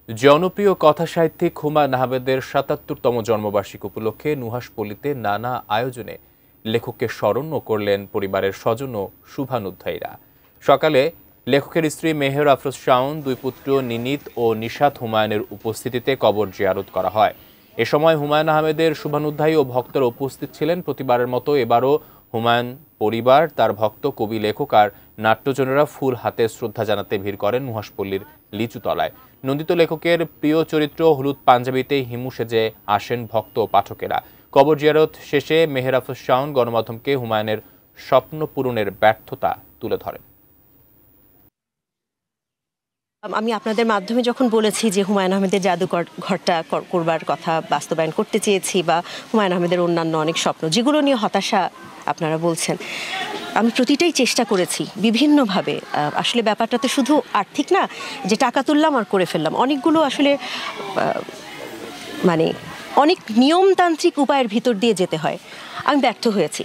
জনপ্রিয় কথাসাহিত্যিক হুমায়ূন আহমেদের ৭৭তম জন্মবার্ষিকী উপলক্ষে নুহাশপল্লীতে নানা আয়োজনে লেখককে স্মরণ করলেন পরিবারের স্বজন ও শুভানুধ্যায়ীরা। সকালে লেখকের স্ত্রী মেহের আফরোজ শাওন, দুই পুত্র নিনিত ও নিশাত হুমায়ুনের উপস্থিতিতে কবর জিয়ারত করা হয়। এ সময় হুমায়ূন আহমেদের শুভানুধ্যায়ী ও ভক্তরা উপস্থিত ছিলেন। প্রতিবারের মতো এবারও হুমায়ুন পরিবার, তার ভক্ত, কবি, লেখক আর নাট্যজনেরা ফুল হাতে শ্রদ্ধা জানাতে ভিড় করেন নুহাশপল্লীর লিচুতলায়। নন্দিত লেখকের প্রিয় চরিত্র হলুদ পাঞ্জাবিতে হিমু সেজে আসেন ভক্ত ও পাঠকেরা। কবর জিয়ারত শেষে মেহের আফরোজ শাওন গণমাধ্যমকে হুমায়ুনের স্বপ্ন পূরণের ব্যর্থতা তুলে ধরেন। আমি আপনাদের মাধ্যমে যখন বলেছি যে হুমায়ূন আহমেদের জাদুকর ঘরটা করবার কথা বাস্তবায়ন করতে চেয়েছি, বা হুমায়ূন আহমেদের অন্যান্য অনেক স্বপ্ন যেগুলো নিয়ে হতাশা আপনারা বলছেন, আমি প্রতিটাই চেষ্টা করেছি বিভিন্নভাবে। আসলে ব্যাপারটা তো শুধু আর্থিক না যে টাকা তুললাম আর করে ফেললাম, অনেকগুলো আসলে মানে অনেক নিয়মতান্ত্রিক উপায়ের ভিতর দিয়ে যেতে হয়। আমি ব্যর্থ হয়েছি।